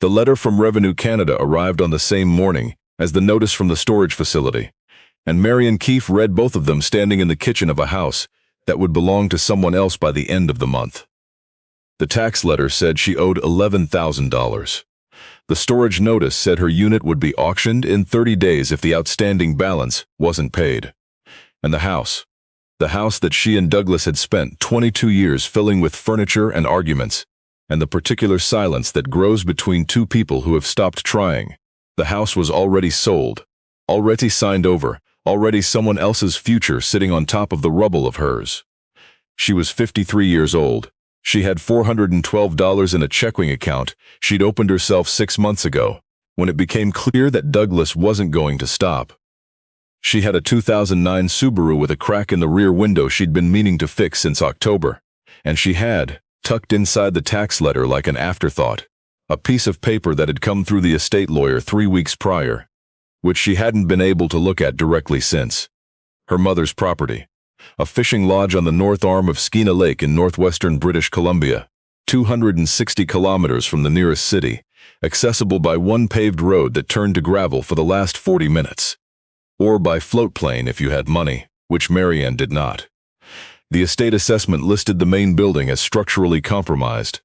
The letter from Revenue Canada arrived on the same morning as the notice from the storage facility, and Marian Keefe read both of them standing in the kitchen of a house that would belong to someone else by the end of the month. The tax letter said she owed $11,000. The storage notice said her unit would be auctioned in 30 days if the outstanding balance wasn't paid. And the house that she and Douglas had spent 22 years filling with furniture and arguments, and the particular silence that grows between two people who have stopped trying. The house was already sold, already signed over, already someone else's future sitting on top of the rubble of hers. She was 53 years old. She had $412 in a checking account she'd opened herself 6 months ago, when it became clear that Douglas wasn't going to stop. She had a 2009 Subaru with a crack in the rear window she'd been meaning to fix since October, and she had, tucked inside the tax letter like an afterthought, a piece of paper that had come through the estate lawyer 3 weeks prior, which she hadn't been able to look at directly since. Her mother's property, a fishing lodge on the north arm of Skeena Lake in northwestern British Columbia, 260 kilometers from the nearest city, accessible by one paved road that turned to gravel for the last 40 minutes. Or by float plane if you had money, which Marian did not. The estate assessment listed the main building as structurally compromised.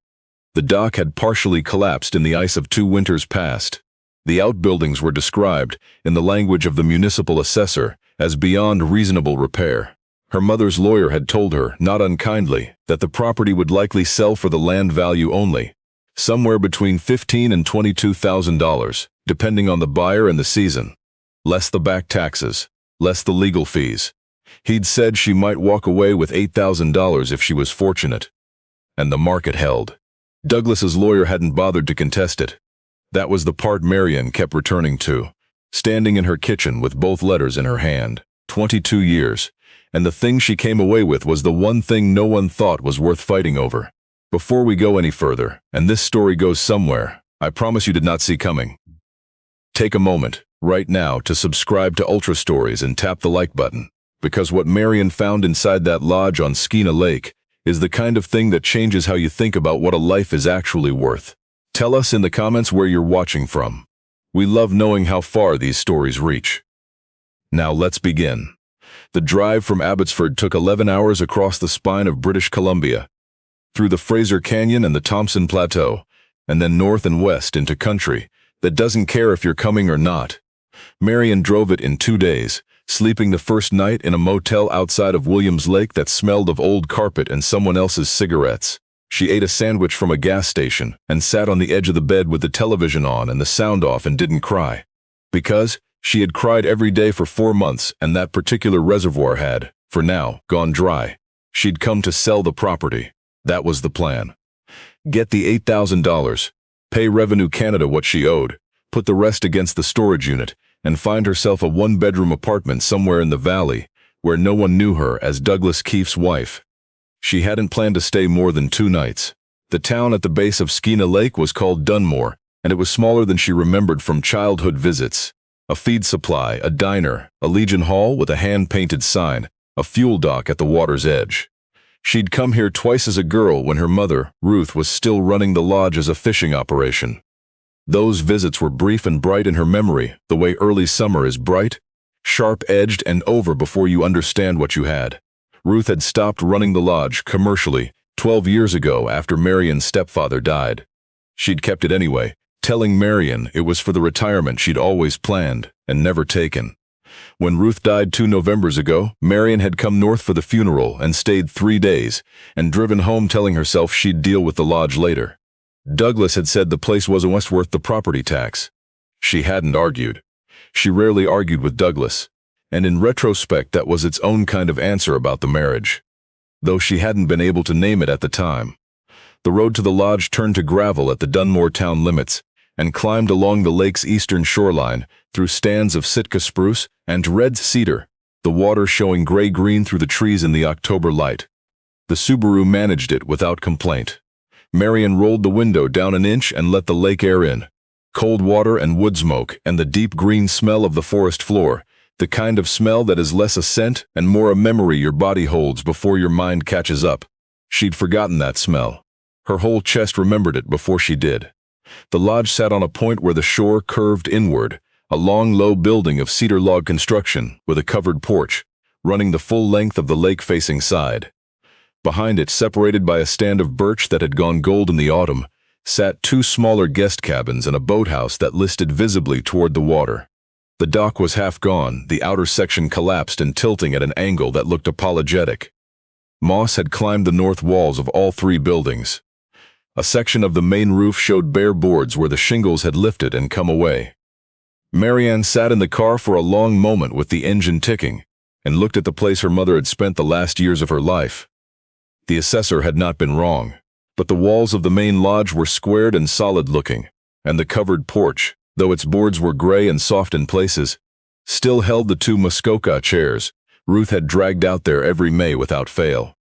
The dock had partially collapsed in the ice of 2 winters past. The outbuildings were described, in the language of the municipal assessor, as beyond reasonable repair. Her mother's lawyer had told her, not unkindly, that the property would likely sell for the land value only, somewhere between $15,000 and $22,000, depending on the buyer and the season. Less the back taxes, less the legal fees. He'd said she might walk away with $8,000 if she was fortunate. And the market held. Douglas's lawyer hadn't bothered to contest it. That was the part Marian kept returning to, standing in her kitchen with both letters in her hand. 22 years. And the thing she came away with was the one thing no one thought was worth fighting over. Before we go any further, and this story goes somewhere I promise you did not see coming, take a moment, right now, to subscribe to Ultra Stories and tap the like button, because what Marian found inside that lodge on Skeena Lake is the kind of thing that changes how you think about what a life is actually worth. Tell us in the comments where you're watching from. We love knowing how far these stories reach. Now let's begin. The drive from Abbotsford took 11 hours across the spine of British Columbia, through the Fraser Canyon and the Thompson Plateau, and then north and west into country that doesn't care if you're coming or not. Marian drove it in 2 days, sleeping the first night in a motel outside of Williams Lake that smelled of old carpet and someone else's cigarettes. She ate a sandwich from a gas station and sat on the edge of the bed with the television on and the sound off and didn't cry. Because she had cried every day for 4 months, and that particular reservoir had, for now, gone dry. She'd come to sell the property. That was the plan. Get the $8,000, pay Revenue Canada what she owed, put the rest against the storage unit, and find herself a 1-bedroom apartment somewhere in the valley, where no one knew her as Douglas Keefe's wife. She hadn't planned to stay more than 2 nights. The town at the base of Skeena Lake was called Dunmore, and it was smaller than she remembered from childhood visits. A feed supply, a diner, a Legion Hall with a hand-painted sign, a fuel dock at the water's edge. She'd come here twice as a girl when her mother, Ruth, was still running the lodge as a fishing operation. Those visits were brief and bright in her memory, the way early summer is bright, sharp-edged, and over before you understand what you had. Ruth had stopped running the lodge commercially 12 years ago after Marian's stepfather died. She'd kept it anyway, telling Marian it was for the retirement she'd always planned and never taken. When Ruth died 2 Novembers ago, Marian had come north for the funeral and stayed 3 days, and driven home telling herself she'd deal with the lodge later. Douglas had said the place wasn't worth the property tax. She hadn't argued. She rarely argued with Douglas, and in retrospect that was its own kind of answer about the marriage, though she hadn't been able to name it at the time. The road to the lodge turned to gravel at the Dunmore town limits, and climbed along the lake's eastern shoreline, through stands of Sitka spruce and red cedar, the water showing gray-green through the trees in the October light. The Subaru managed it without complaint. Marian rolled the window down an inch and let the lake air in. Cold water and wood smoke and the deep green smell of the forest floor, the kind of smell that is less a scent and more a memory your body holds before your mind catches up. She'd forgotten that smell. Her whole chest remembered it before she did. The lodge sat on a point where the shore curved inward, a long, low building of cedar log construction with a covered porch, running the full length of the lake-facing side. Behind it, separated by a stand of birch that had gone gold in the autumn, sat two smaller guest cabins and a boathouse that listed visibly toward the water. The dock was half gone, the outer section collapsed and tilting at an angle that looked apologetic. Moss had climbed the north walls of all three buildings. A section of the main roof showed bare boards where the shingles had lifted and come away. Marian sat in the car for a long moment with the engine ticking, and looked at the place her mother had spent the last years of her life. The assessor had not been wrong, but the walls of the main lodge were squared and solid-looking, and the covered porch, though its boards were gray and soft in places, still held the two Muskoka chairs Ruth had dragged out there every May without fail.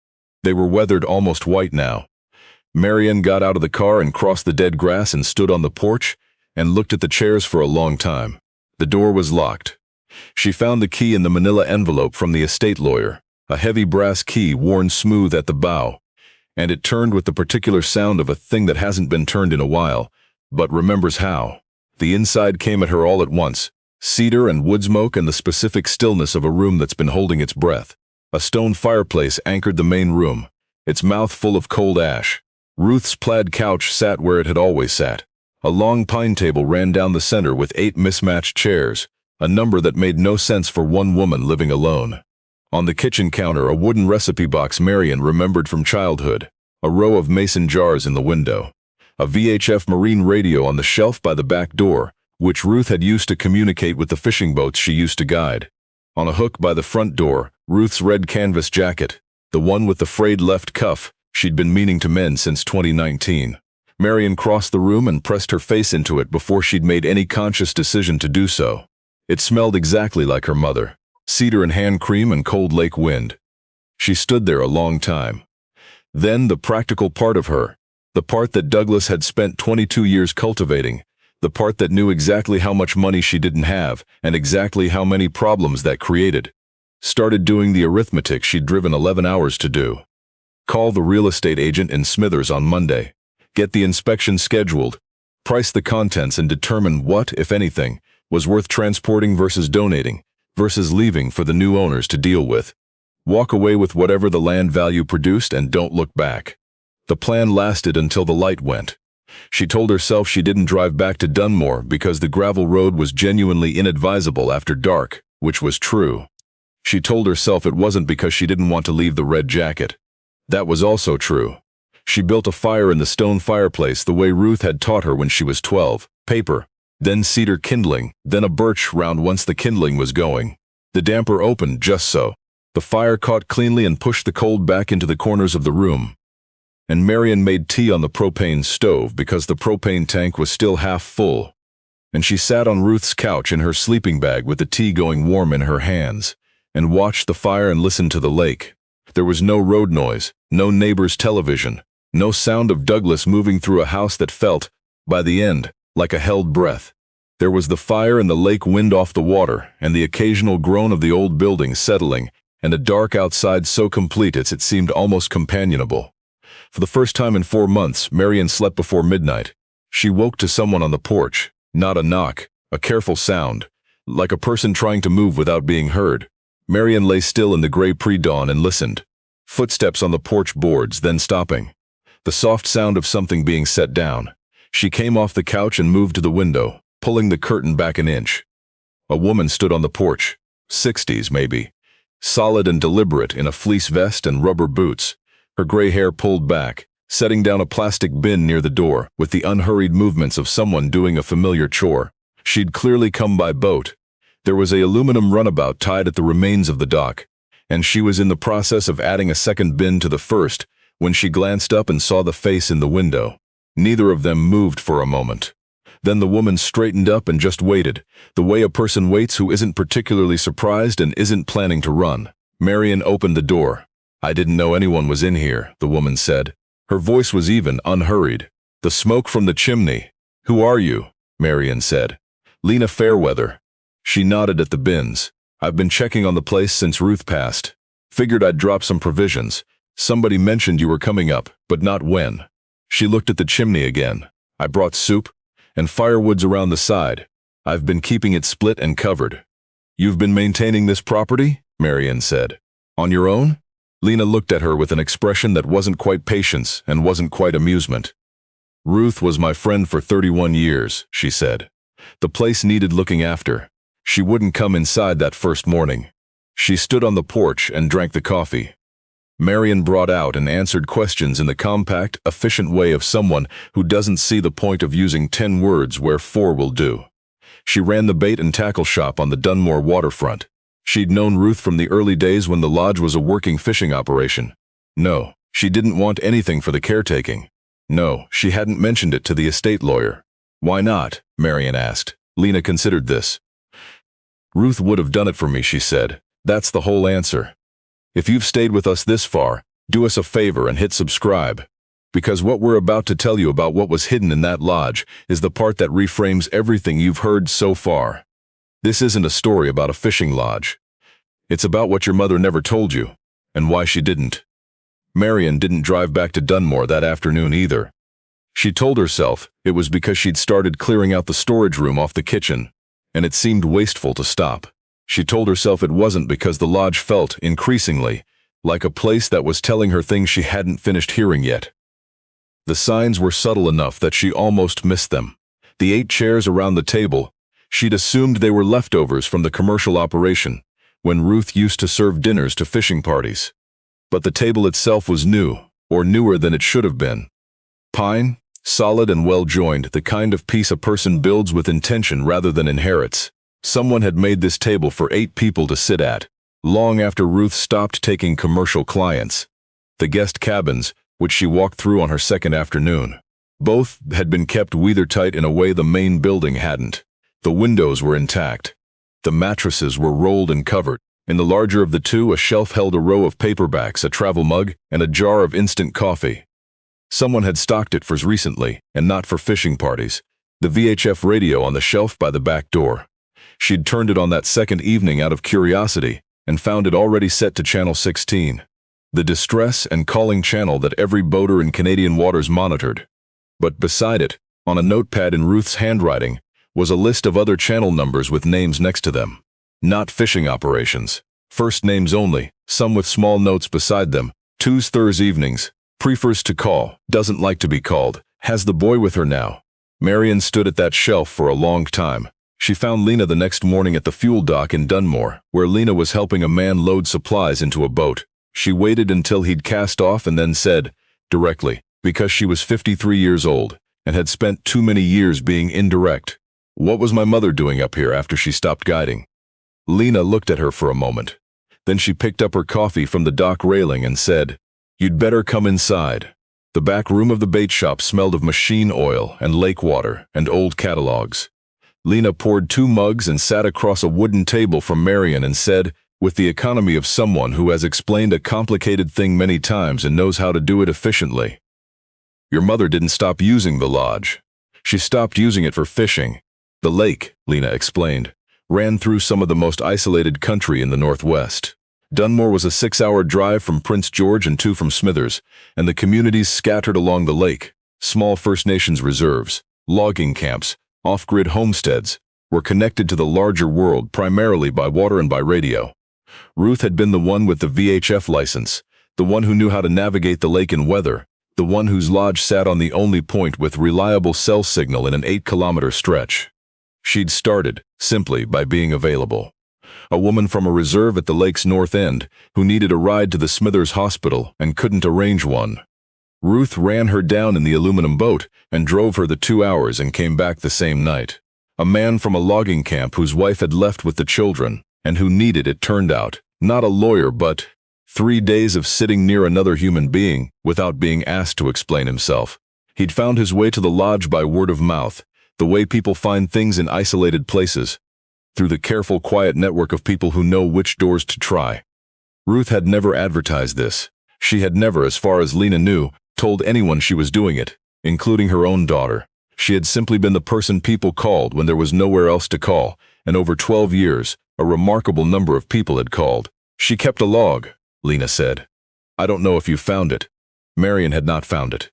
They were weathered almost white now. Marian got out of the car and crossed the dead grass and stood on the porch and looked at the chairs for a long time. The door was locked. She found the key in the manila envelope from the estate lawyer, a heavy brass key worn smooth at the bow, and it turned with the particular sound of a thing that hasn't been turned in a while, but remembers how. The inside came at her all at once, cedar and wood smoke and the specific stillness of a room that's been holding its breath. A stone fireplace anchored the main room, its mouth full of cold ash. Ruth's plaid couch sat where it had always sat. A long pine table ran down the center with 8 mismatched chairs, a number that made no sense for one woman living alone. On the kitchen counter, a wooden recipe box Marian remembered from childhood, a row of mason jars in the window, a VHF marine radio on the shelf by the back door, which Ruth had used to communicate with the fishing boats she used to guide. On a hook by the front door, Ruth's red canvas jacket, the one with the frayed left cuff she'd been meaning to mend since 2019. Marian crossed the room and pressed her face into it before she'd made any conscious decision to do so. It smelled exactly like her mother, cedar and hand cream and cold lake wind. She stood there a long time. Then the practical part of her, the part that Douglas had spent 22 years cultivating, the part that knew exactly how much money she didn't have and exactly how many problems that created, started doing the arithmetic she'd driven 11 hours to do. Call the real estate agent in Smithers on Monday, get the inspection scheduled, price the contents and determine what, if anything, was worth transporting versus donating, versus leaving for the new owners to deal with. Walk away with whatever the land value produced and don't look back. The plan lasted until the light went. She told herself she didn't drive back to Dunmore because the gravel road was genuinely inadvisable after dark, which was true. She told herself it wasn't because she didn't want to leave the red jacket. That was also true. She built a fire in the stone fireplace the way Ruth had taught her when she was 12. Paper, then cedar kindling, then a birch round once the kindling was going. The damper opened just so. The fire caught cleanly and pushed the cold back into the corners of the room. And Marian made tea on the propane stove because the propane tank was still half full. And she sat on Ruth's couch in her sleeping bag with the tea going warm in her hands, and watched the fire and listened to the lake. There was no road noise, no neighbor's television, no sound of Douglas moving through a house that felt, by the end, like a held breath. There was the fire and the lake wind off the water, and the occasional groan of the old building settling, and a dark outside so complete it seemed almost companionable. For the first time in 4 months, Marian slept before midnight. She woke to someone on the porch, not a knock, a careful sound, like a person trying to move without being heard. Marian lay still in the gray pre-dawn and listened. Footsteps on the porch boards, then stopping. The soft sound of something being set down. She came off the couch and moved to the window, pulling the curtain back an inch. A woman stood on the porch, 60s maybe, solid and deliberate in a fleece vest and rubber boots, her gray hair pulled back, setting down a plastic bin near the door with the unhurried movements of someone doing a familiar chore. She'd clearly come by boat. There was an aluminum runabout tied at the remains of the dock, and she was in the process of adding a second bin to the first when she glanced up and saw the face in the window. Neither of them moved for a moment. Then the woman straightened up and just waited, the way a person waits who isn't particularly surprised and isn't planning to run. Marian opened the door. "I didn't know anyone was in here," the woman said. Her voice was even, unhurried. "The smoke from the chimney." "Who are you?" Marian said. "Lena Fairweather." She nodded at the bins. "I've been checking on the place since Ruth passed. Figured I'd drop some provisions. Somebody mentioned you were coming up, but not when." She looked at the chimney again. I brought soup, and firewood's around the side. I've been keeping it split and covered." "You've been maintaining this property?" Marian said. "On your own?" Lena looked at her with an expression that wasn't quite patience and wasn't quite amusement. "Ruth was my friend for 31 years, she said. "The place needed looking after. She wouldn't come inside that first morning. She stood on the porch and drank the coffee." Marian brought out and answered questions in the compact, efficient way of someone who doesn't see the point of using 10 words where 4 will do. She ran the bait and tackle shop on the Dunmore waterfront. She'd known Ruth from the early days when the lodge was a working fishing operation. No, she didn't want anything for the caretaking. No, she hadn't mentioned it to the estate lawyer. "Why not?" Marian asked. Lena considered this. "Ruth would have done it for me," she said. "That's the whole answer. If you've stayed with us this far, do us a favor and hit subscribe. Because what we're about to tell you about what was hidden in that lodge is the part that reframes everything you've heard so far. This isn't a story about a fishing lodge. It's about what your mother never told you, and why she didn't." Marian didn't drive back to Dunmore that afternoon either. She told herself it was because she'd started clearing out the storage room off the kitchen, and it seemed wasteful to stop. She told herself it wasn't because the lodge felt, increasingly, like a place that was telling her things she hadn't finished hearing yet. The signs were subtle enough that she almost missed them. The 8 chairs around the table, she'd assumed they were leftovers from the commercial operation, when Ruth used to serve dinners to fishing parties. But the table itself was new, or newer than it should have been. Pine, solid and well-joined, the kind of piece a person builds with intention rather than inherits. Someone had made this table for 8 people to sit at, long after Ruth stopped taking commercial clients. The guest cabins, which she walked through on her second afternoon, both had been kept weathertight in a way the main building hadn't. The windows were intact. The mattresses were rolled and covered. In the larger of the two, a shelf held a row of paperbacks, a travel mug, and a jar of instant coffee. Someone had stocked it for recently, and not for fishing parties. The VHF radio on the shelf by the back door. She'd turned it on that second evening out of curiosity, and found it already set to channel 16. The distress and calling channel that every boater in Canadian waters monitored. But beside it, on a notepad in Ruth's handwriting, was a list of other channel numbers with names next to them. Not fishing operations. First names only, some with small notes beside them. Tuesdays evenings. Prefers to call, doesn't like to be called, has the boy with her now. Marian stood at that shelf for a long time. She found Lena the next morning at the fuel dock in Dunmore, where Lena was helping a man load supplies into a boat. She waited until he'd cast off and then said, directly, because she was 53 years old, and had spent too many years being indirect, "What was my mother doing up here after she stopped guiding?" Lena looked at her for a moment. Then she picked up her coffee from the dock railing and said, "You'd better come inside." The back room of the bait shop smelled of machine oil and lake water and old catalogs. Lena poured 2 mugs and sat across a wooden table from Marian and said, with the economy of someone who has explained a complicated thing many times and knows how to do it efficiently, "Your mother didn't stop using the lodge. She stopped using it for fishing. The lake," Lena explained, "ran through some of the most isolated country in the Northwest. Dunmore was a 6-hour drive from Prince George and 2 from Smithers, and the communities scattered along the lake, small First Nations reserves, logging camps, off-grid homesteads, were connected to the larger world primarily by water and by radio. Ruth had been the one with the VHF license, the one who knew how to navigate the lake in weather, the one whose lodge sat on the only point with reliable cell signal in an 8-kilometer stretch. She'd started, simply, by being available. A woman from a reserve at the lake's north end, who needed a ride to the Smithers Hospital and couldn't arrange one. Ruth ran her down in the aluminum boat and drove her the 2 hours and came back the same night. A man from a logging camp whose wife had left with the children, and who needed, it turned out, not a lawyer but 3 days of sitting near another human being without being asked to explain himself. He'd found his way to the lodge by word of mouth, the way people find things in isolated places, through the careful, quiet network of people who know which doors to try. Ruth had never advertised this. She had never, as far as Lena knew, told anyone she was doing it, including her own daughter. She had simply been the person people called when there was nowhere else to call, and over 12 years, a remarkable number of people had called. "She kept a log," Lena said. "I don't know if you found it." Marian had not found it.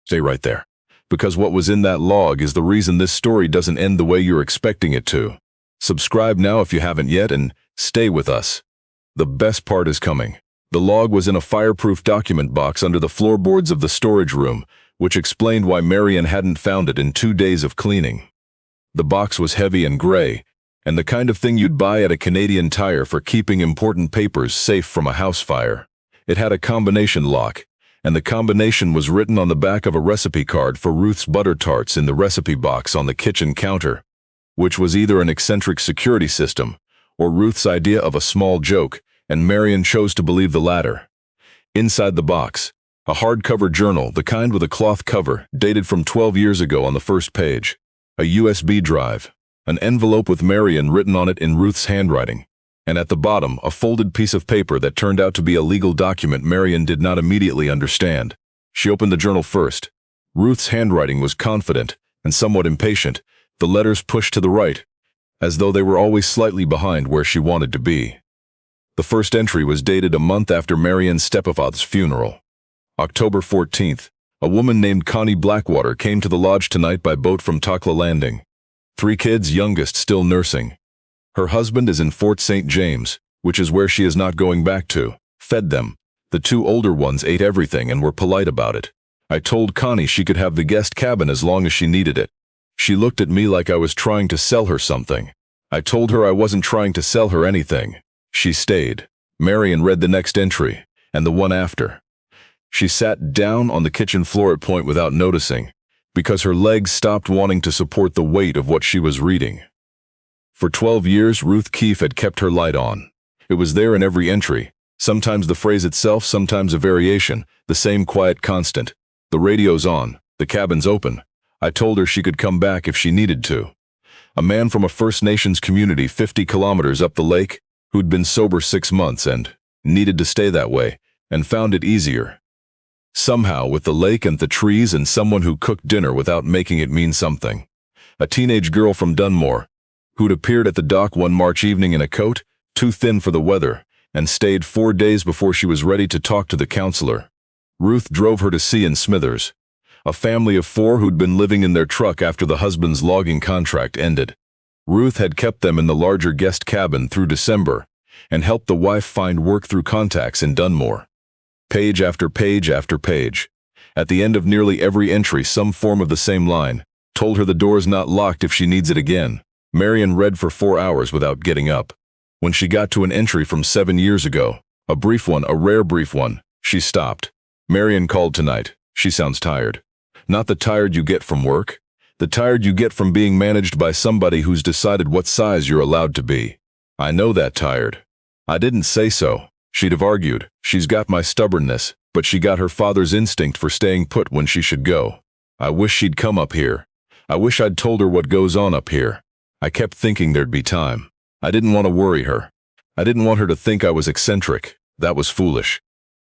"Stay right there." because what was in that log is the reason this story doesn't end the way you're expecting it to. Subscribe now if you haven't yet, and stay with us. The best part is coming. The log was in a fireproof document box under the floorboards of the storage room, which explained why Marian hadn't found it in 2 days of cleaning. The box was heavy and gray, and the kind of thing you'd buy at a Canadian Tire for keeping important papers safe from a house fire. It had a combination lock, and the combination was written on the back of a recipe card for Ruth's butter tarts in the recipe box on the kitchen counter, which was either an eccentric security system or Ruth's idea of a small joke, and Marian chose to believe the latter. Inside the box, a hardcover journal, the kind with a cloth cover, dated from 12 years ago on the first page, a USB drive, an envelope with Marian written on it in Ruth's handwriting, and at the bottom, a folded piece of paper that turned out to be a legal document Marian did not immediately understand. She opened the journal first. Ruth's handwriting was confident and somewhat impatient, the letters pushed to the right, as though they were always slightly behind where she wanted to be. The first entry was dated a month after Marian's stepfather's funeral. October 14th, a woman named Connie Blackwater came to the lodge tonight by boat from Takla Landing. 3 kids, youngest still nursing. Her husband is in Fort St. James, which is where she is not going back to. Fed them. The 2 older ones ate everything and were polite about it. I told Connie she could have the guest cabin as long as she needed it. She looked at me like I was trying to sell her something. I told her I wasn't trying to sell her anything. She stayed. Marian read the next entry, and the one after. She sat down on the kitchen floor at point without noticing, because her legs stopped wanting to support the weight of what she was reading. For 12 years, Ruth Keefe had kept her light on. It was there in every entry, sometimes the phrase itself, sometimes a variation, the same quiet constant. The radio's on, the cabin's open. I told her she could come back if she needed to. A man from a First Nations community 50 kilometers up the lake, who'd been sober 6 months and needed to stay that way, and found it easier. Somehow, with the lake and the trees and someone who cooked dinner without making it mean something. A teenage girl from Dunmore, who'd appeared at the dock one March evening in a coat, too thin for the weather, and stayed 4 days before she was ready to talk to the counselor. Ruth drove her to sea in Smithers. A family of 4 who'd been living in their truck after the husband's logging contract ended. Ruth had kept them in the larger guest cabin through December and helped the wife find work through contacts in Dunmore. Page after page after page. At the end of nearly every entry, some form of the same line. Told her the door's not locked if she needs it again. Marian read for 4 hours without getting up. When she got to an entry from 7 years ago, a brief one, a rare brief one, she stopped. Marian called tonight. She sounds tired. Not the tired you get from work. The tired you get from being managed by somebody who's decided what size you're allowed to be. I know that tired. I didn't say so. She'd have argued. She's got my stubbornness, but she got her father's instinct for staying put when she should go. I wish she'd come up here. I wish I'd told her what goes on up here. I kept thinking there'd be time. I didn't want to worry her. I didn't want her to think I was eccentric. That was foolish.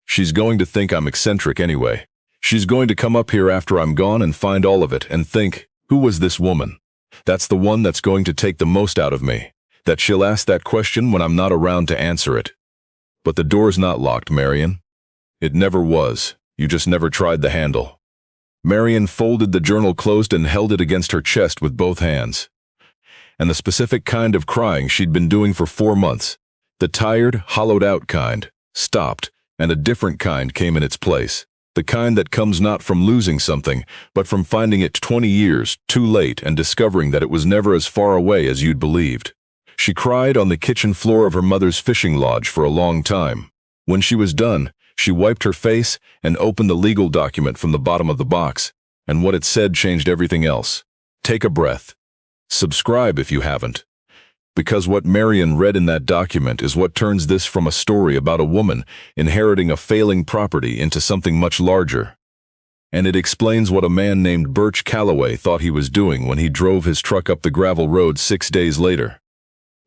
She's going to think I'm eccentric anyway. She's going to come up here after I'm gone and find all of it and think, who was this woman? That's the one that's going to take the most out of me. That she'll ask that question when I'm not around to answer it. But the door's not locked, Marian. It never was. You just never tried the handle. Marian folded the journal closed and held it against her chest with both hands. And the specific kind of crying she'd been doing for 4 months, the tired, hollowed-out kind, stopped, and a different kind came in its place. The kind that comes not from losing something, but from finding it 20 years too late and discovering that it was never as far away as you'd believed. She cried on the kitchen floor of her mother's fishing lodge for a long time. When she was done, she wiped her face and opened the legal document from the bottom of the box, and what it said changed everything else. Take a breath. Subscribe if you haven't. Because what Marian read in that document is what turns this from a story about a woman inheriting a failing property into something much larger. And it explains what a man named Birch Calloway thought he was doing when he drove his truck up the gravel road 6 days later.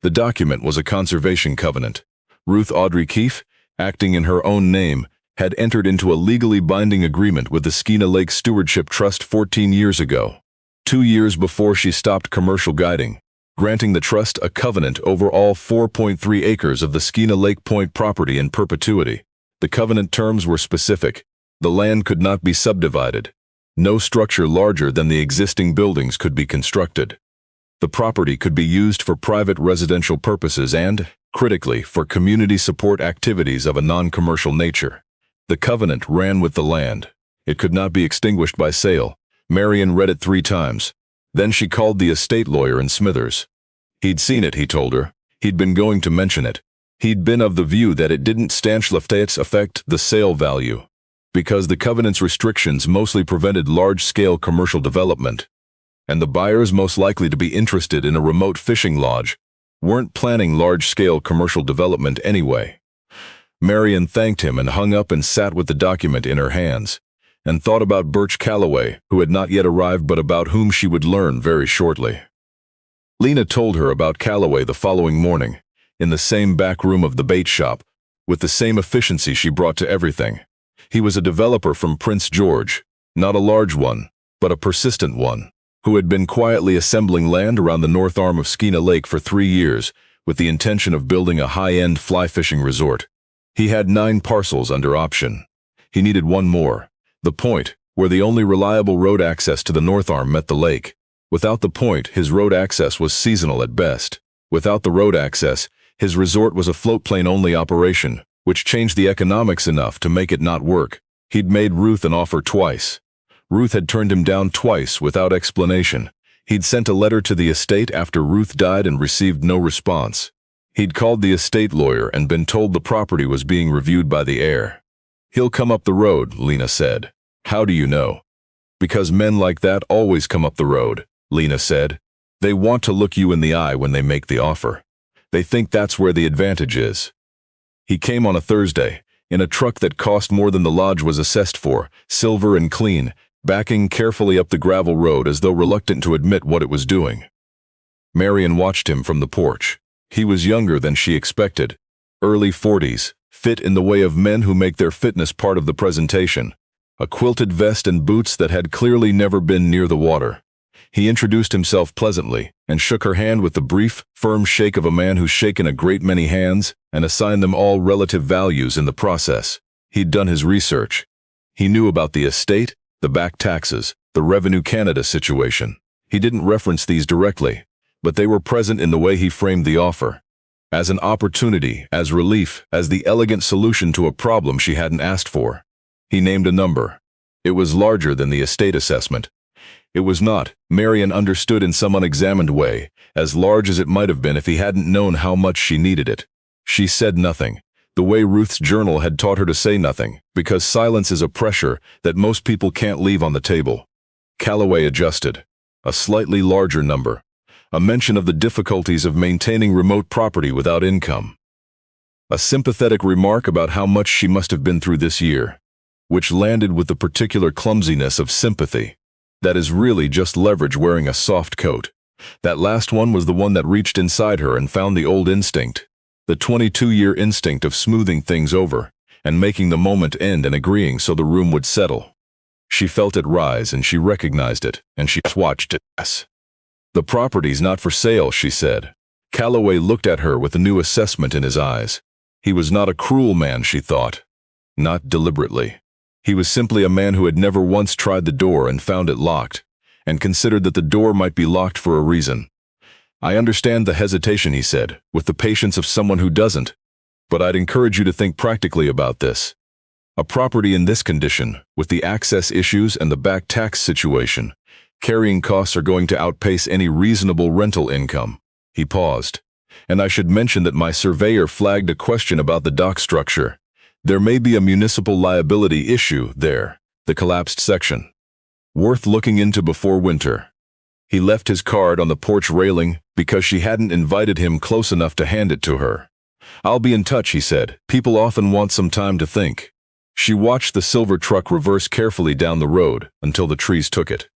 The document was a conservation covenant. Ruth Audrey Keefe, acting in her own name, had entered into a legally binding agreement with the Skeena Lake Stewardship Trust 14 years ago, 2 years before she stopped commercial guiding, granting the trust a covenant over all 4.3 acres of the Skeena Lake Point property in perpetuity. The covenant terms were specific. The land could not be subdivided. No structure larger than the existing buildings could be constructed. The property could be used for private residential purposes and, critically, for community support activities of a non-commercial nature. The covenant ran with the land. It could not be extinguished by sale. Marian read it 3 times. Then she called the estate lawyer in Smithers. He'd seen it, he told her. He'd been going to mention it. He'd been of the view that it didn't affect the sale value, because the covenant's restrictions mostly prevented large-scale commercial development, and the buyers most likely to be interested in a remote fishing lodge weren't planning large-scale commercial development anyway. Marian thanked him and hung up and sat with the document in her hands, and thought about Birch Calloway, who had not yet arrived but about whom she would learn very shortly. Lena told her about Calloway the following morning, in the same back room of the bait shop, with the same efficiency she brought to everything. He was a developer from Prince George, not a large one, but a persistent one, who had been quietly assembling land around the north arm of Skeena Lake for 3 years, with the intention of building a high-end fly fishing resort. He had 9 parcels under option. He needed 1 more, the point, where the only reliable road access to the north arm met the lake. Without the point, his road access was seasonal at best. Without the road access, his resort was a floatplane-only operation, which changed the economics enough to make it not work. He'd made Ruth an offer twice. Ruth had turned him down twice without explanation. He'd sent a letter to the estate after Ruth died and received no response. He'd called the estate lawyer and been told the property was being reviewed by the heir. "He'll come up the road," Lena said. "How do you know?" "Because men like that always come up the road," Lena said. "They want to look you in the eye when they make the offer. They think that's where the advantage is." He came on a Thursday, in a truck that cost more than the lodge was assessed for, silver and clean, backing carefully up the gravel road as though reluctant to admit what it was doing. Marian watched him from the porch. He was younger than she expected, early 40s, fit in the way of men who make their fitness part of the presentation, a quilted vest and boots that had clearly never been near the water. He introduced himself pleasantly and shook her hand with the brief, firm shake of a man who's shaken a great many hands and assigned them all relative values in the process. He'd done his research. He knew about the estate, the back taxes, the Revenue Canada situation. He didn't reference these directly, but they were present in the way he framed the offer. As an opportunity, as relief, as the elegant solution to a problem she hadn't asked for. He named a number. It was larger than the estate assessment. It was not, Marian understood in some unexamined way, as large as it might have been if he hadn't known how much she needed it. She said nothing, the way Ruth's journal had taught her to say nothing, because silence is a pressure that most people can't leave on the table. Calloway adjusted. A slightly larger number. A mention of the difficulties of maintaining remote property without income. A sympathetic remark about how much she must have been through this year, which landed with the particular clumsiness of sympathy. That is really just leverage wearing a soft coat. That last one was the one that reached inside her and found the old instinct. The 22-year instinct of smoothing things over, and making the moment end and agreeing so the room would settle. She felt it rise and she recognized it, and she watched it pass. "The property's not for sale," she said. Calloway looked at her with a new assessment in his eyes. He was not a cruel man, she thought. Not deliberately. He was simply a man who had never once tried the door and found it locked, and considered that the door might be locked for a reason. "I understand the hesitation," he said, with the patience of someone who doesn't, "but I'd encourage you to think practically about this. A property in this condition, with the access issues and the back tax situation, carrying costs are going to outpace any reasonable rental income." He paused. "And I should mention that my surveyor flagged a question about the dock structure. There may be a municipal liability issue there, the collapsed section. Worth looking into before winter." He left his card on the porch railing because she hadn't invited him close enough to hand it to her. "I'll be in touch," he said. "People often want some time to think." She watched the silver truck reverse carefully down the road until the trees took it.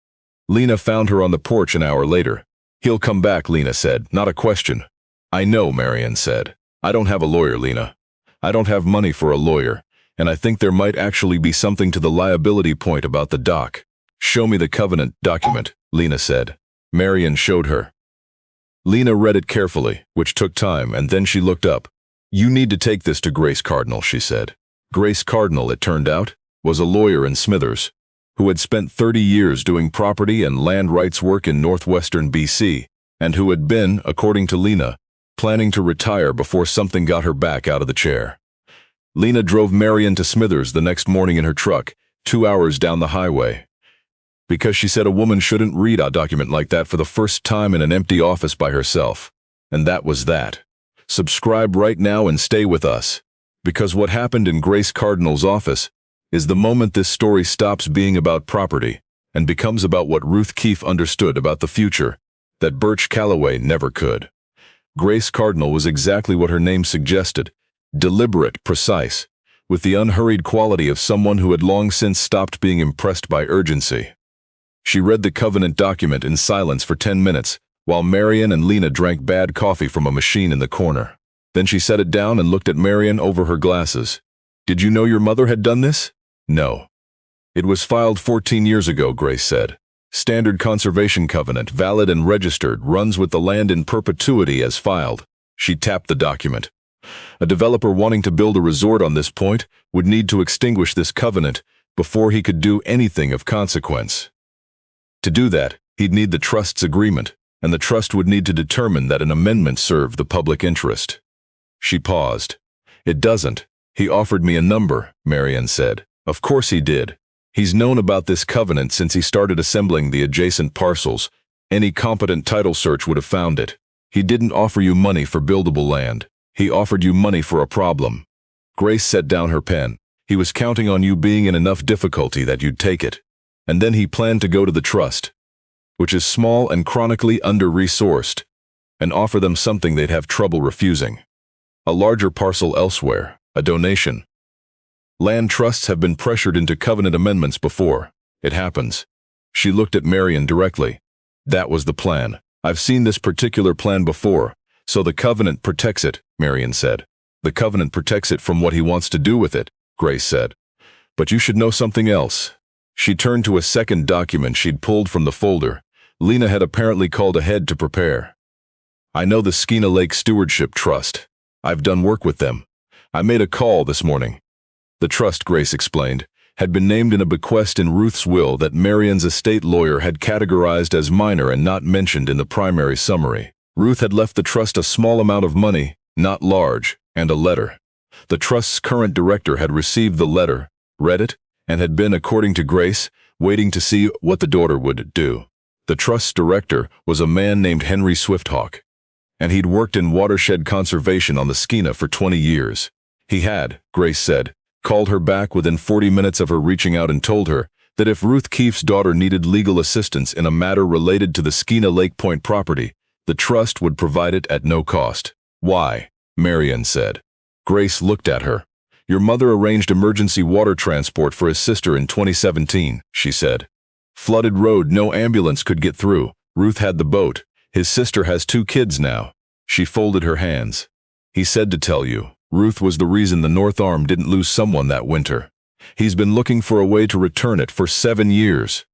Lena found her on the porch an hour later. "He'll come back," Lena said. "Not a question." "I know," Marian said. "I don't have a lawyer, Lena. I don't have money for a lawyer, and I think there might actually be something to the liability point about the dock." "Show me the covenant document," Lena said. Marian showed her. Lena read it carefully, which took time, and then she looked up. "You need to take this to Grace Cardinal," she said. Grace Cardinal, it turned out, was a lawyer in Smithers. who had spent 30 years doing property and land rights work in northwestern BC, and who had been, according to Lena, planning to retire before something got her back out of the chair. Lena drove Marian to Smithers the next morning in her truck, 2 hours down the highway. Because she said a woman shouldn't read a document like that for the first time in an empty office by herself. And that was that. Subscribe right now and stay with us. Because what happened in Grace Cardinal's office is the moment this story stops being about property and becomes about what Ruth Keefe understood about the future that Birch Calloway never could. Grace Cardinal was exactly what her name suggested, deliberate, precise, with the unhurried quality of someone who had long since stopped being impressed by urgency. She read the covenant document in silence for 10 minutes, while Marian and Lena drank bad coffee from a machine in the corner. Then she set it down and looked at Marian over her glasses. "Did you know your mother had done this?" "No." "It was filed 14 years ago," Grace said. "Standard conservation covenant, valid and registered, runs with the land in perpetuity as filed." She tapped the document. "A developer wanting to build a resort on this point would need to extinguish this covenant before he could do anything of consequence. To do that, he'd need the trust's agreement, and the trust would need to determine that an amendment served the public interest." She paused. "It doesn't. He offered me a number," Marian said. "Of course he did. He's known about this covenant since he started assembling the adjacent parcels. Any competent title search would have found it. He didn't offer you money for buildable land. He offered you money for a problem." Grace set down her pen. "He was counting on you being in enough difficulty that you'd take it. And then he planned to go to the trust, which is small and chronically under-resourced, and offer them something they'd have trouble refusing. A larger parcel elsewhere, a donation. Land trusts have been pressured into covenant amendments before. It happens." She looked at Marian directly. "That was the plan. I've seen this particular plan before, so the covenant protects it," Marian said. "The covenant protects it from what he wants to do with it," Grace said. "But you should know something else." She turned to a second document she'd pulled from the folder. Lena had apparently called ahead to prepare. "I know the Skeena Lake Stewardship Trust. I've done work with them. I made a call this morning." The trust, Grace explained, had been named in a bequest in Ruth's will that Marian's estate lawyer had categorized as minor and not mentioned in the primary summary. Ruth had left the trust a small amount of money, not large, and a letter. The trust's current director had received the letter, read it, and had been, according to Grace, waiting to see what the daughter would do. The trust's director was a man named Henry Swifthawk, and he'd worked in watershed conservation on the Skeena for 20 years. He had, Grace said, called her back within 40 minutes of her reaching out and told her that if Ruth Keefe's daughter needed legal assistance in a matter related to the Skeena Lake Point property, the trust would provide it at no cost. "Why?" Marian said. Grace looked at her. "Your mother arranged emergency water transport for his sister in 2017, she said. Flooded road, no ambulance could get through. Ruth had the boat. His sister has 2 kids now." She folded her hands. "He said to tell you, Ruth was the reason the North Arm didn't lose someone that winter. He's been looking for a way to return it for 7 years.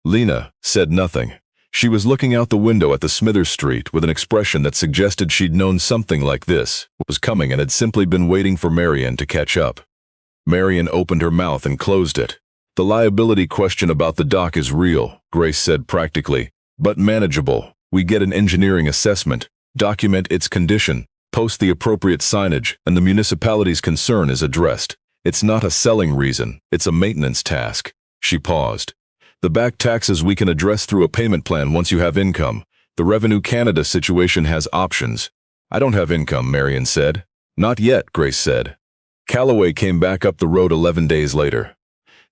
Lena said nothing. She was looking out the window at the Smithers Street with an expression that suggested she'd known something like this was coming and had simply been waiting for Marian to catch up. Marian opened her mouth and closed it. "The liability question about the dock is real," Grace said practically, "but manageable. We get an engineering assessment, document its condition, post the appropriate signage, and the municipality's concern is addressed. It's not a selling reason, it's a maintenance task." She paused. "The back taxes we can address through a payment plan once you have income. The Revenue Canada situation has options." "I don't have income," Marian said. "Not yet," Grace said. Calloway came back up the road 11 days later.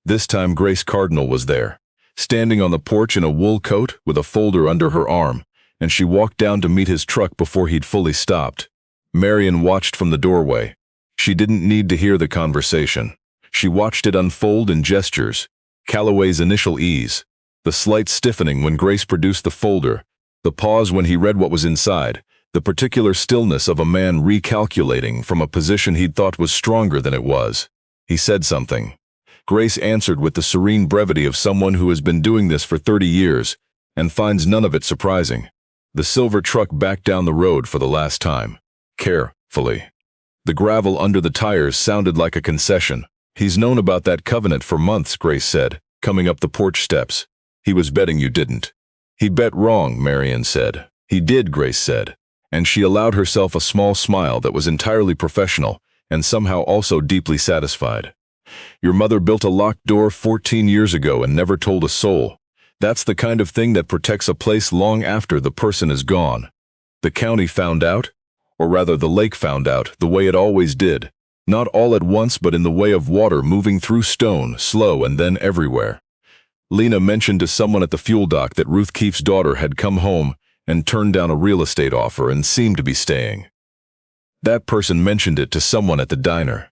This time Grace Cardinal was there, standing on the porch in a wool coat with a folder under her arm, and she walked down to meet his truck before he'd fully stopped. Marian watched from the doorway. She didn't need to hear the conversation. She watched it unfold in gestures. Calloway's initial ease, the slight stiffening when Grace produced the folder, the pause when he read what was inside, the particular stillness of a man recalculating from a position he'd thought was stronger than it was. He said something. Grace answered with the serene brevity of someone who has been doing this for 30 years and finds none of it surprising. The silver truck backed down the road for the last time. Carefully. The gravel under the tires sounded like a concession. "He's known about that covenant for months," Grace said. coming up the porch steps. "He was betting you didn't." "He bet wrong," Marian said. "He did," Grace said, and she allowed herself a small smile that was entirely professional and somehow also deeply satisfied. "Your mother built a locked door 14 years ago and never told a soul. That's the kind of thing that protects a place long after the person is gone. The county found out, or rather the lake found out, the way it always did. Not all at once, but in the way of water moving through stone, slow and then everywhere." Lena mentioned to someone at the fuel dock that Ruth Keefe's daughter had come home and turned down a real estate offer and seemed to be staying. That person mentioned it to someone at the diner.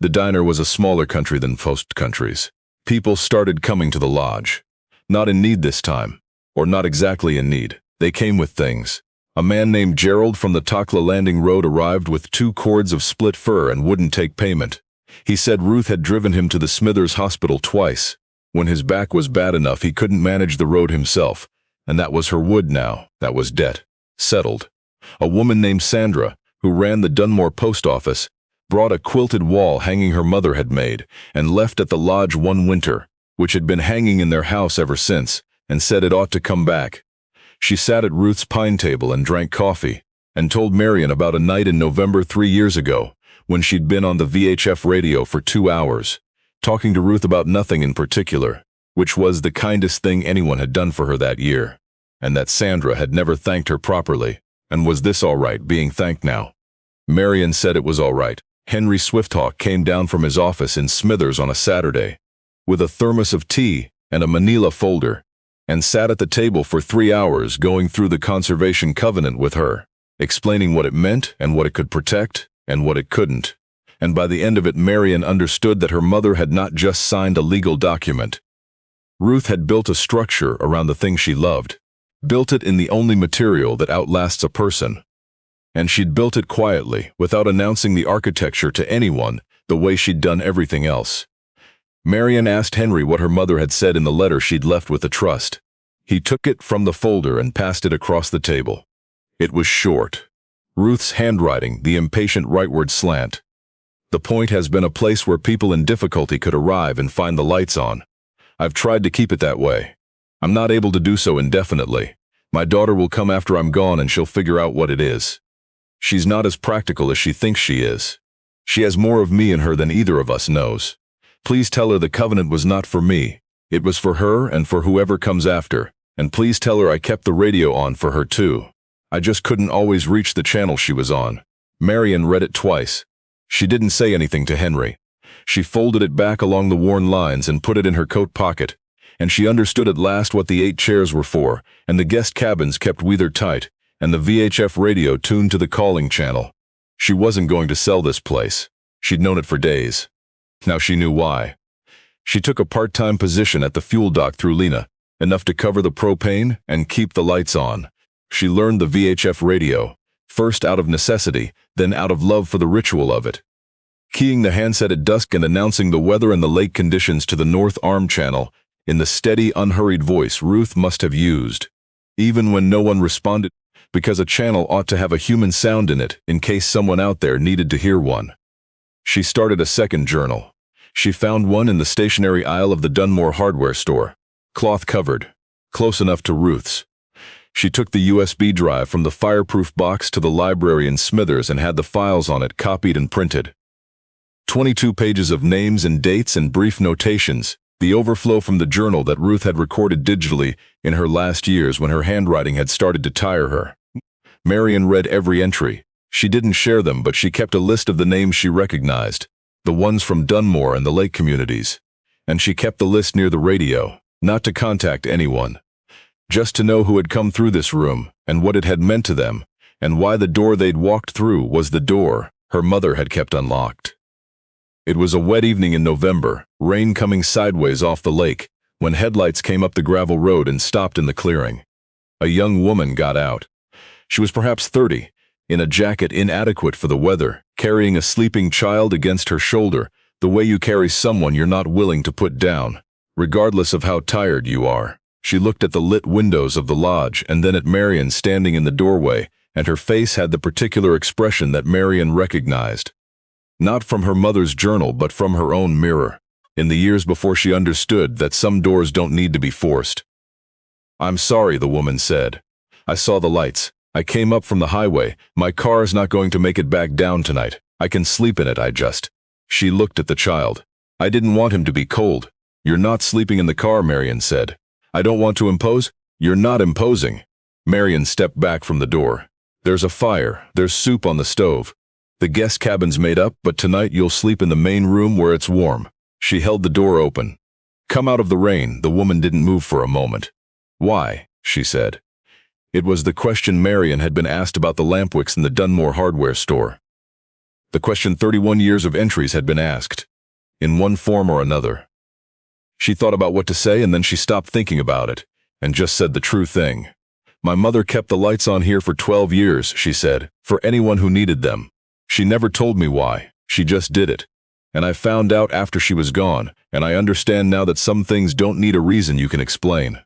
The diner was a smaller country than most countries. People started coming to the lodge. Not in need this time, or not exactly in need. They came with things. A man named Gerald from the Takla Landing Road arrived with 2 cords of split fur and wouldn't take payment. He said Ruth had driven him to the Smithers Hospital twice. When his back was bad enough he couldn't manage the road himself, and that was her wood now. That was debt. Settled. A woman named Sandra, who ran the Dunmore post office, brought a quilted wall hanging her mother had made and left at the lodge one winter, which had been hanging in their house ever since, and said it ought to come back. She sat at Ruth's pine table and drank coffee, and told Marian about a night in November 3 years ago, when she'd been on the VHF radio for 2 hours, talking to Ruth about nothing in particular, which was the kindest thing anyone had done for her that year, and that Sandra had never thanked her properly, and was this all right, being thanked now? Marian said it was all right. Henry Swifthawk came down from his office in Smithers on a Saturday, with a thermos of tea and a manila folder, and sat at the table for 3 hours going through the conservation covenant with her, explaining what it meant and what it could protect and what it couldn't. And by the end of it Marian understood that her mother had not just signed a legal document. Ruth had built a structure around the thing she loved, built it in the only material that outlasts a person. And she'd built it quietly, without announcing the architecture to anyone, the way she'd done everything else. Marian asked Henry what her mother had said in the letter she'd left with the trust. He took it from the folder and passed it across the table. It was short. Ruth's handwriting, the impatient rightward slant. "The point has been a place where people in difficulty could arrive and find the lights on. I've tried to keep it that way. I'm not able to do so indefinitely. My daughter will come after I'm gone and she'll figure out what it is. She's not as practical as she thinks she is. She has more of me in her than either of us knows. Please tell her the covenant was not for me. It was for her and for whoever comes after. And please tell her I kept the radio on for her too. I just couldn't always reach the channel she was on." Marian read it twice. She didn't say anything to Henry. She folded it back along the worn lines and put it in her coat pocket. And she understood at last what the 8 chairs were for, and the guest cabins kept weather tight, and the VHF radio tuned to the calling channel. She wasn't going to sell this place. She'd known it for days. Now she knew why. She took a part-time position at the fuel dock through Lena, enough to cover the propane and keep the lights on. She learned the VHF radio, first out of necessity, then out of love for the ritual of it. Keying the handset at dusk and announcing the weather and the lake conditions to the North Arm channel, in the steady, unhurried voice Ruth must have used, even when no one responded, because a channel ought to have a human sound in it in case someone out there needed to hear one. She started a second journal. She found one in the stationery aisle of the Dunmore hardware store, cloth-covered, close enough to Ruth's. She took the USB drive from the fireproof box to the library in Smithers and had the files on it copied and printed. 22 pages of names and dates and brief notations, the overflow from the journal that Ruth had recorded digitally in her last years when her handwriting had started to tire her. Marian read every entry. She didn't share them, but she kept a list of the names she recognized, the ones from Dunmore and the lake communities. And she kept the list near the radio, not to contact anyone, just to know who had come through this room and what it had meant to them, and why the door they'd walked through was the door her mother had kept unlocked. It was a wet evening in November, rain coming sideways off the lake, when headlights came up the gravel road and stopped in the clearing. A young woman got out. She was perhaps 30, in a jacket inadequate for the weather, carrying a sleeping child against her shoulder, the way you carry someone you're not willing to put down, regardless of how tired you are. She looked at the lit windows of the lodge and then at Marian standing in the doorway, and her face had the particular expression that Marian recognized. Not from her mother's journal, but from her own mirror. in the years before she understood that some doors don't need to be forced. "I'm sorry," the woman said. "I saw the lights. I came up from the highway. My car is not going to make it back down tonight. I can sleep in it, I just." She looked at the child. "I didn't want him to be cold." "You're not sleeping in the car," Marian said. "I don't want to impose." "You're not imposing." Marian stepped back from the door. "There's a fire. There's soup on the stove. The guest cabin's made up, but tonight you'll sleep in the main room where it's warm." She held the door open. "Come out of the rain." The woman didn't move for a moment. "Why?" she said. It was the question Marian had been asked about the lampwicks in the Dunmore hardware store. The question 31 years of entries had been asked, in one form or another. She thought about what to say, and then she stopped thinking about it, and just said the true thing. "My mother kept the lights on here for 12 years, she said, "for anyone who needed them. She never told me why, she just did it. And I found out after she was gone, and I understand now that some things don't need a reason you can explain.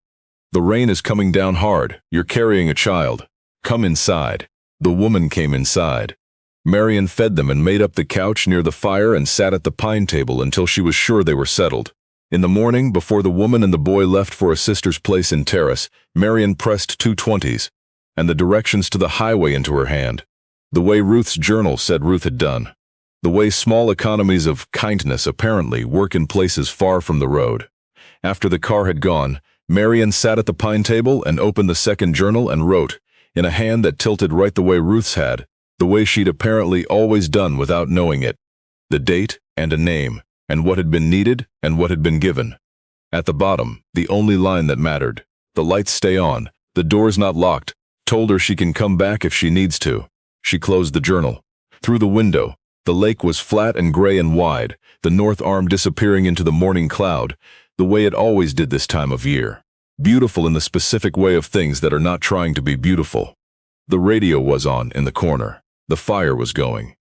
The rain is coming down hard. You're carrying a child. Come inside." The woman came inside. Marian fed them and made up the couch near the fire and sat at the pine table until she was sure they were settled. In the morning, before the woman and the boy left for a sister's place in Terrace, Marian pressed 220s, and the directions to the highway into her hand. The way Ruth's journal said Ruth had done. The way small economies of kindness apparently work in places far from the road. After the car had gone, Marian sat at the pine table and opened the second journal and wrote, in a hand that tilted right the way Ruth's had, the way she'd apparently always done without knowing it. The date and a name, and what had been needed and what had been given. At the bottom, the only line that mattered. The lights stay on, the door's not locked, told her she can come back if she needs to. She closed the journal. Through the window, the lake was flat and gray and wide, the north arm disappearing into the morning cloud, the way it always did this time of year. Beautiful in the specific way of things that are not trying to be beautiful. The radio was on in the corner. The fire was going.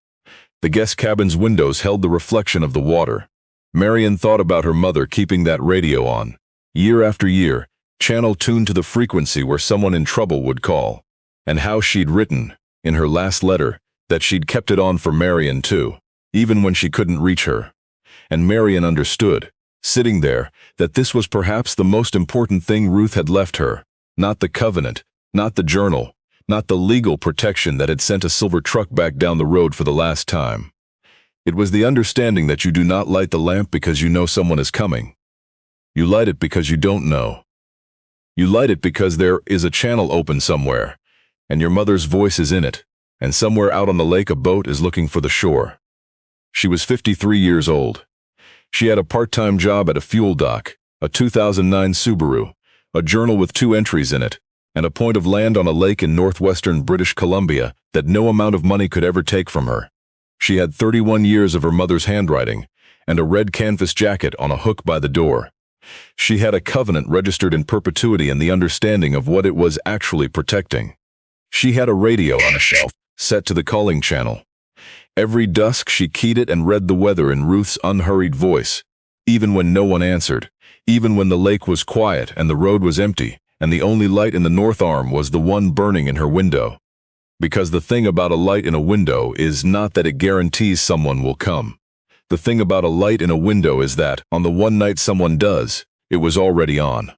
The guest cabin's windows held the reflection of the water. Marian thought about her mother keeping that radio on. Year after year, channel tuned to the frequency where someone in trouble would call. And how she'd written, in her last letter, that she'd kept it on for Marian too, even when she couldn't reach her. And Marian understood, sitting there, that this was perhaps the most important thing Ruth had left her. Not the covenant, not the journal, not the legal protection that had sent a silver truck back down the road for the last time. It was the understanding that you do not light the lamp because you know someone is coming. You light it because you don't know. You light it because there is a channel open somewhere, and your mother's voice is in it, and somewhere out on the lake a boat is looking for the shore. She was 53 years old. She had a part-time job at a fuel dock, a 2009 Subaru, a journal with 2 entries in it, and a point of land on a lake in northwestern British Columbia that no amount of money could ever take from her. She had 31 years of her mother's handwriting, and a red canvas jacket on a hook by the door. She had a covenant registered in perpetuity and the understanding of what it was actually protecting. She had a radio on a shelf, set to the calling channel. Every dusk she keyed it and read the weather in Ruth's unhurried voice, even when no one answered, even when the lake was quiet and the road was empty, and the only light in the north arm was the one burning in her window. Because the thing about a light in a window is not that it guarantees someone will come. The thing about a light in a window is that, on the one night someone does, it was already on.